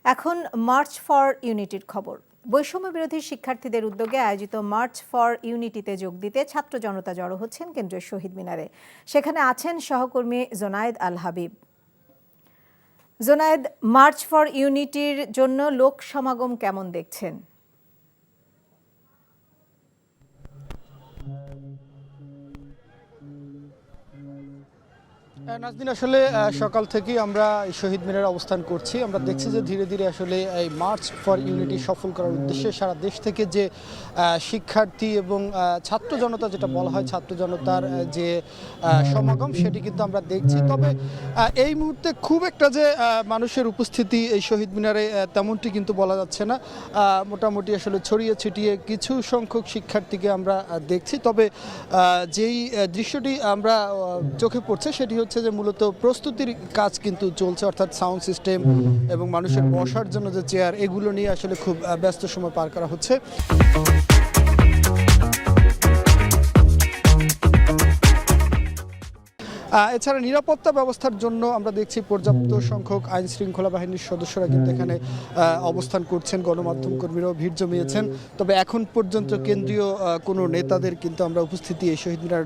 এখন March for ইউনিটির খবর। বৈষম্য বিরোধী শিক্ষার্থীদের উদ্যোগে আয়োজিত মার্চ ফর ইউনিটিতে যোগ দিতে ছাত্র জনতা জড়ো হচ্ছেন কেন্দ্রীয় শহীদ মিনারে। সেখানে আছেন সহকর্মী জোনায়েদ আল হাবিব। জোনায়েদ, মার্চ ফর ইউনিটির জন্য লোক সমাগম কেমন দেখছেন? নাজনীন, আসলে সকাল থেকেই আমরা শহীদ মিনারে অবস্থান করছি। আমরা দেখছি যে ধীরে ধীরে আসলে এই মার্চ ফর ইউনিটি সফল করার উদ্দেশ্যে সারা দেশ থেকে যে শিক্ষার্থী এবং ছাত্র জনতা, যেটা বলা হয় ছাত্র জনতার যে সমাগম, সেটি কিন্তু আমরা দেখছি। তবে এই মুহূর্তে খুব একটা যে মানুষের উপস্থিতি এই শহীদ মিনারে তেমনটি কিন্তু বলা যাচ্ছে না। মোটামুটি আসলে ছড়িয়ে ছিটিয়ে কিছু সংখ্যক শিক্ষার্থীকে আমরা দেখছি। তবে যেই দৃশ্যটি আমরা চোখে পড়ছে সেটি হচ্ছে যে মূলত প্রস্তুতির কাজ কিন্তু চলছে, অর্থাৎ সাউন্ড সিস্টেম এবং মানুষের বসার জন্য যে চেয়ার, এগুলো নিয়ে আসলে খুব ব্যস্ত সময় পার করা হচ্ছে। এছাড়া নিরাপত্তা ব্যবস্থার জন্য আমরা দেখছি পর্যাপ্ত সংখ্যক আইন শৃঙ্খলা বাহিনীর সদস্যরা কিন্তু এখানে অবস্থান করছেন, গণমাধ্যম কর্মীরাও ভিড় জমিয়েছেন। তবে এখন পর্যন্ত কেন্দ্রীয় কোনো নেতাদের কিন্তু আমরা উপস্থিতি এই শহীদ মিনার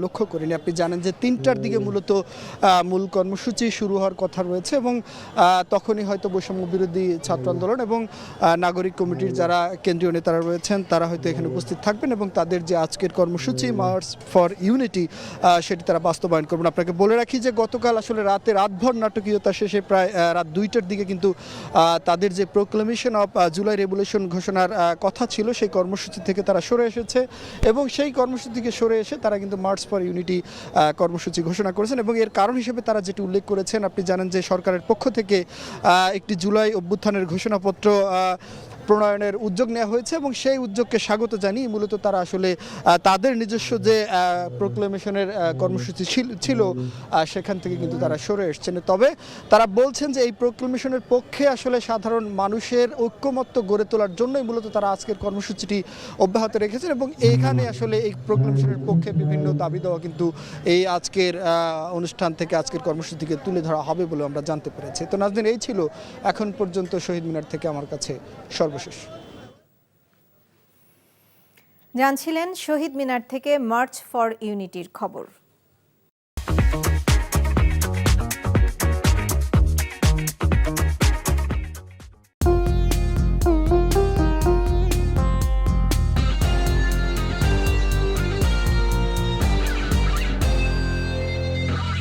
লক্ষ্য করিনি। আপনি জানেন যে 3টার দিকে মূলত মূল কর্মসূচি শুরু হওয়ার কথা রয়েছে এবং তখনই হয়তো বৈষম্য বিরোধী ছাত্র আন্দোলন এবং নাগরিক কমিটির যারা কেন্দ্রীয় নেতারা রয়েছেন তারা হয়তো এখানে উপস্থিত থাকবেন এবং তাদের যে আজকের কর্মসূচি মার্চ ফর ইউনিটি সেটি তারা বাস্তবায়ন করবেন। আপনাকে বলে রাখি যে গতকাল আসলে রাতভর নাটকীয়তা শেষে প্রায় রাত 2টার দিকে কিন্তু তাদের যে প্রোক্লেমেশন অফ জুলাই রেভলিউশন ঘোষণার কথা ছিল সেই কর্মসূচি থেকে তারা সরে এসেছে এবং সেই কর্মসূচি থেকে সরে এসে তারা কিন্তু মার্চ ফর ইউনিটি কর্মসূচি ঘোষণা করেছেন। এবং এর কারণ হিসেবে তারা যেটি উল্লেখ করেছেন, আপনি জানেন যে সরকারের পক্ষ থেকে একটি জুলাই অভ্যুত্থানের ঘোষণাপত্র প্রণয়নের উদ্যোগ নেওয়া হয়েছে এবং সেই উদ্যোগকে স্বাগত জানিয়ে মূলত তারা আসলে তাদের নিজস্ব যে প্রোক্লেমেশনের কর্মসূচি ছিল সেখান থেকে কিন্তু তারা সরে এসছেন। তবে তারা বলছেন যে এই প্রোক্লেমেশনের পক্ষে আসলে সাধারণ মানুষের ঐক্যমত্য গড়ে তোলার জন্যই মূলত তারা আজকের কর্মসূচিটি অব্যাহত রেখেছেন এবং এখানে আসলে এই প্রোক্লেমেশনের পক্ষে বিভিন্ন দাবি দেওয়া কিন্তু এই আজকের অনুষ্ঠান থেকে, আজকের কর্মসূচি থেকে তুলে ধরা হবে বলে আমরা জানতে পেরেছি। তো নাজনীন, এই ছিল এখন পর্যন্ত শহীদ মিনার থেকে আমার কাছে সর্বশেষ। জানছিলেন শহীদ মিনার থেকে মার্চ ফর ইউনিটির খবর।